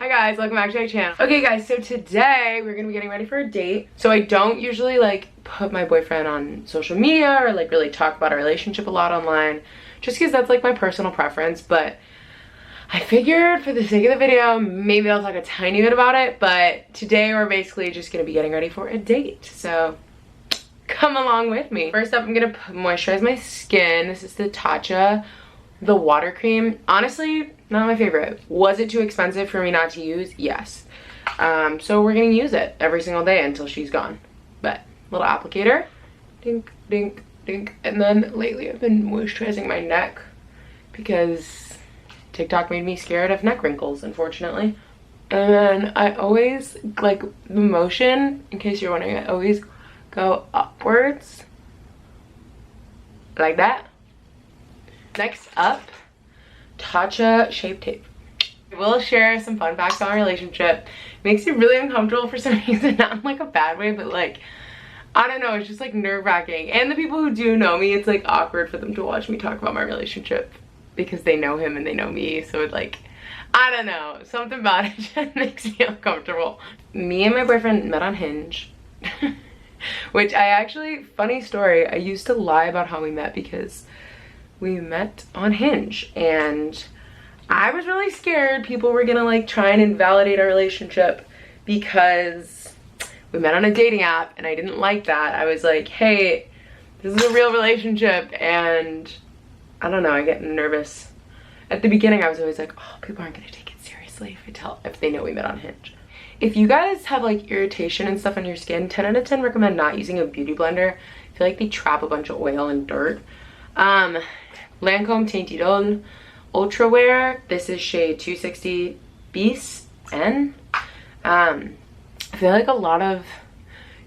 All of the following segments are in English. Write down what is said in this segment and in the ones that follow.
Hi guys, welcome back to my channel. Okay guys, so today we're gonna be getting ready for a date. So I don't usually like put my boyfriend on social media or like really talk about our relationship a lot online, just because that's like my personal preference. But I figured for the sake of the video, maybe I'll talk a tiny bit about it. But today we're basically just gonna be getting ready for a date. So come along with me. First up, I'm gonna moisturize my skin. This is the Tatcha, the water cream. Honestly, not my favorite. Was it too expensive for me not to use? Yes. So we're gonna use it every single day until she's gone. But little applicator, dink, dink, dink. And then lately I've been moisturizing my neck because TikTok made me scared of neck wrinkles, unfortunately. And then I always, like, the motion, in case you're wondering, I always go upwards like that. Next up, Tatcha Shape Tape. I will share some fun facts on our relationship. It makes me really uncomfortable for some reason, not in like a bad way, but like, I don't know, it's just like nerve-wracking. And the people who do know me, it's like awkward for them to watch me talk about my relationship because they know him and they know me. So it's like, I don't know, something about it just makes me uncomfortable. Me and my boyfriend met on Hinge. Which I actually, funny story, I used to lie about how we met because we met on Hinge and I was really scared people were gonna like try and invalidate our relationship because we met on a dating app and I didn't like that. I was like, hey, this is a real relationship, and I don't know, I get nervous. At the beginning I was always like, oh, people aren't gonna take it seriously if they know we met on Hinge. If you guys have like irritation and stuff on your skin, 10 out of 10 recommend not using a beauty blender. I feel like they trap a bunch of oil and dirt. Lancome Teint Idole Ultra Wear. This is shade 260 Bis N. I feel like a lot of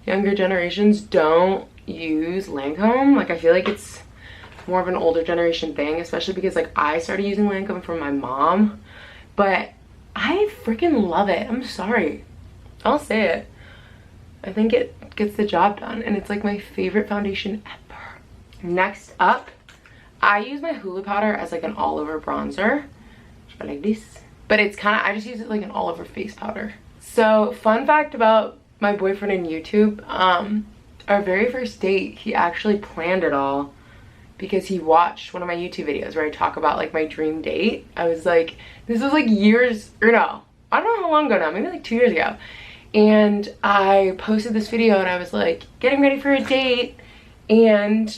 younger generations don't use Lancome. Like, I feel like it's more of an older generation thing, especially because like I started using Lancome from my mom. But I freaking love it. I'm sorry. I'll say it. I think it gets the job done, and it's like my favorite foundation ever. Next up, I use my Hoola powder as like an all-over bronzer. Like this. But it's kind of, I just use it like an all-over face powder. So, fun fact about my boyfriend and YouTube. Our very first date, he actually planned it all because he watched one of my YouTube videos where I talk about like my dream date. I was like, this was like years, or no, I don't know how long ago now, maybe like 2 years ago. And I posted this video and I was like, getting ready for a date, and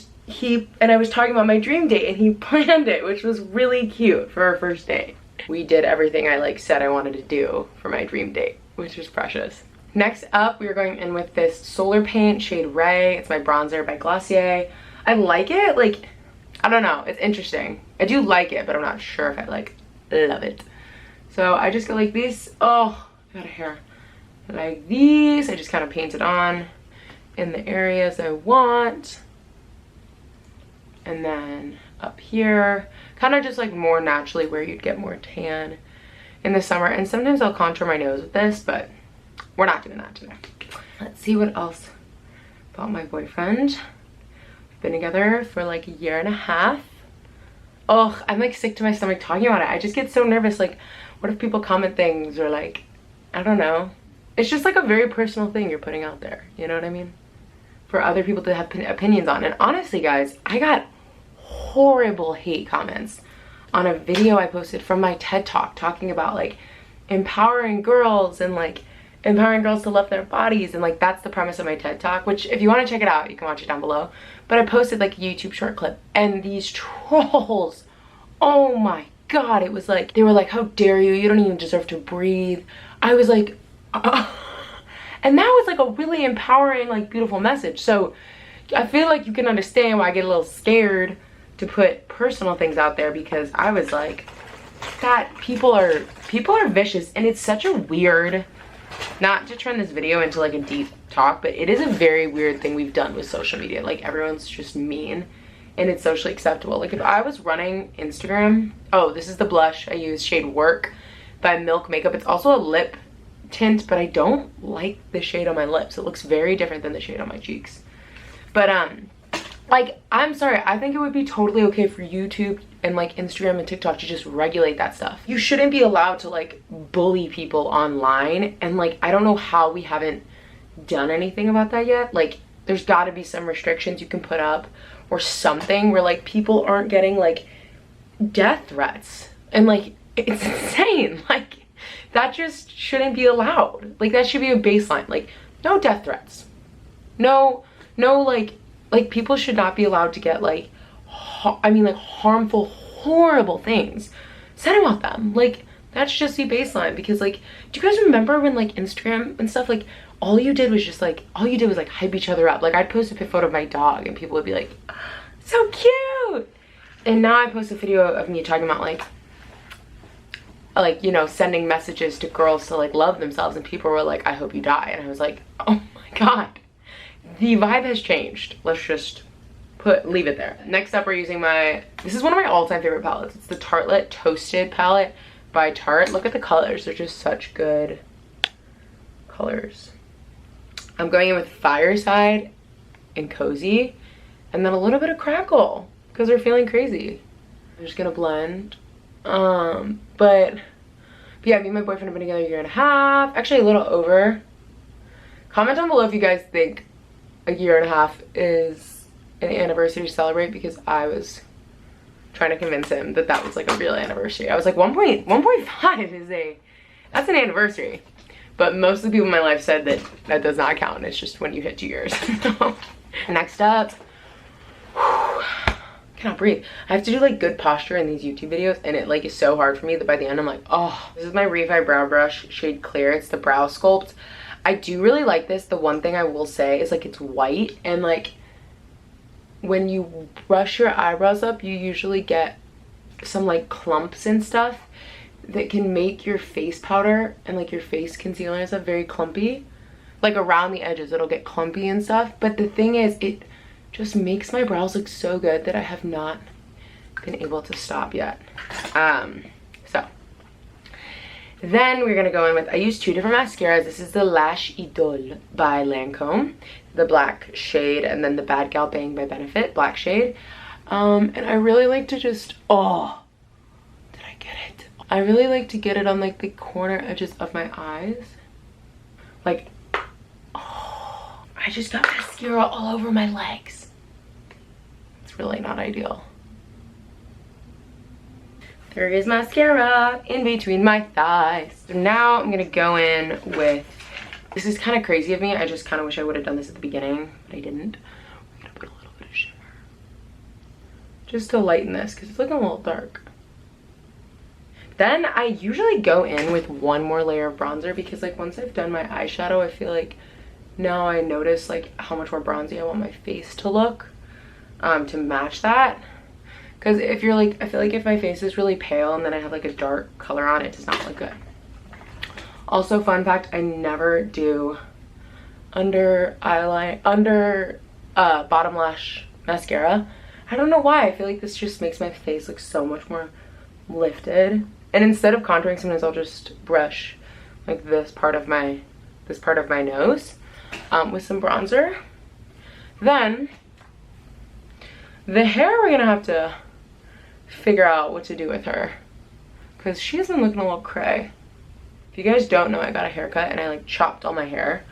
I was talking about my dream date and he planned it, which was really cute for our first date. We did everything I like said I wanted to do for my dream date, which was precious. Next up, we are going in with this Solar Paint shade Ray. It's my bronzer by Glossier. I like it, like, I don't know, it's interesting. I do like it, but I'm not sure if I like love it. So I just go like this. Oh, I got a hair. Like these, I just kind of paint it on in the areas I want. And then up here, kind of just like more naturally where you'd get more tan in the summer. And sometimes I'll contour my nose with this, but we're not doing that today. Let's see what else about my boyfriend. We've been together for like a year and a half. Oh, I'm like sick to my stomach talking about it. I just get so nervous. Like, what if people comment things or like, I don't know. It's just like a very personal thing you're putting out there. You know what I mean? For other people to have opinions on. And honestly, guys, I got horrible hate comments on a video I posted from my TED Talk talking about like empowering girls and like empowering girls to love their bodies, and like that's the premise of my TED Talk, which if you want to check it out, you can watch it down below. But I posted like a YouTube short clip, and these trolls, oh my god, it was like, they were like, how dare you don't even deserve to breathe. I was like, and that was like a really empowering, like, beautiful message. So I feel like you can understand why I get a little scared to put personal things out there, because I was like, that people are vicious. And it's such a weird, not to turn this video into like a deep talk, but it is a very weird thing we've done with social media. Like, everyone's just mean and it's socially acceptable. Like, if I was running Instagram, oh, this is the blush I use, shade Work by Milk Makeup. It's also a lip tint, but I don't like the shade on my lips. It looks very different than the shade on my cheeks. But Like, I'm sorry, I think it would be totally okay for YouTube and like Instagram and TikTok to just regulate that stuff. You shouldn't be allowed to like bully people online, and like I don't know how we haven't done anything about that yet. Like, there's got to be some restrictions you can put up or something where like people aren't getting like death threats, and like it's insane. Like, that just shouldn't be allowed. Like, that should be a baseline. Like, no death threats, no like people should not be allowed to get like like harmful, horrible things said about them. Like, that should just be baseline. Because like, do you guys remember when like Instagram and stuff, like all you did was hype each other up? Like, I'd post a photo of my dog and people would be like, so cute. And now I post a video of me talking about like you know, sending messages to girls to like love themselves, and people were like, I hope you die. And I was like, oh my god, the vibe has changed. Let's just leave it there. Next up, we're using this is one of my all-time favorite palettes. It's the Tartelette Toasted palette by Tarte. Look at the colors, they're just such good colors. I'm going in with Fireside and Cozy, and then a little bit of Crackle because we're feeling crazy. I'm just gonna blend. But yeah, me and my boyfriend have been together a year and a half, actually a little over. Comment down below if you guys think a year and a half is an anniversary to celebrate, because I was trying to convince him that that was like a real anniversary. I was like, 1.5 is that's an anniversary. But most of the people in my life said that that does not count. It's just when you hit 2 years. Next up, cannot breathe. I have to do like good posture in these YouTube videos, and it like is so hard for me that by the end I'm like, oh. This is my Refi Brow Brush shade Clear. It's the Brow Sculpt. I do really like this. The one thing I will say is like it's white, and like when you brush your eyebrows up, you usually get some like clumps and stuff that can make your face powder and like your face concealer and stuff very clumpy. Like around the edges it'll get clumpy and stuff, but the thing is, it just makes my brows look so good that I have not been able to stop yet. So then we're gonna go in with, I use 2 different mascaras. This is the Lash Idole by Lancome, the black shade, and then the Bad Gal Bang by Benefit, black shade. And I really like to just, oh, did I get it? I really like to get it on like the corner edges of my eyes. Like, oh, I just got mascara all over my legs. It's really not ideal. There is mascara in between my thighs. So now I'm gonna go in with, this is kind of crazy of me. I just kind of wish I would have done this at the beginning, but I didn't. I'm gonna put a little bit of shimmer just to lighten this because it's looking a little dark. Then I usually go in with one more layer of bronzer, because like once I've done my eyeshadow, I feel like now I notice like how much more bronzy I want my face to look, to match that. Because if you're like, I feel like if my face is really pale and then I have like a dark color on, it does not look good. Also, fun fact, I never do under bottom lash mascara. I don't know why. I feel like this just makes my face look so much more lifted. And instead of contouring, sometimes I'll just brush like this part of my nose with some bronzer. Then the hair, we're gonna have to figure out what to do with her, because she's been looking a little cray. If you guys don't know, I got a haircut and I like chopped all my hair,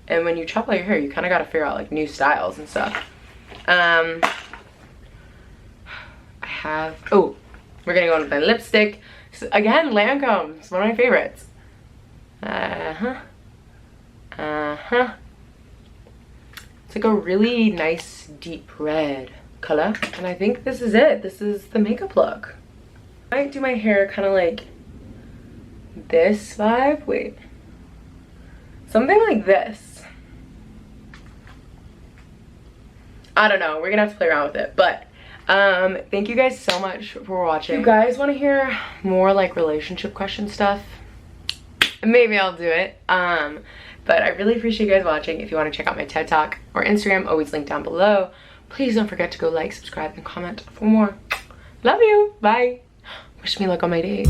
and when you chop all your hair, you kind of got to figure out like new styles and stuff. I have, oh, we're gonna go in with my lipstick. So again, Lancome, it's one of my favorites. It's like a really nice deep red color, and I think this is it. This is the makeup look. I might do my hair kind of like this vibe. Wait, something like this. I don't know, we're gonna have to play around with it, but thank you guys so much for watching. If you guys want to hear more like relationship question stuff, maybe I'll do it. But I really appreciate you guys watching. If you want to check out my TED Talk or Instagram, always linked down below. Please don't forget to go like, subscribe, and comment for more. Love you. Bye. Wish me luck on my date.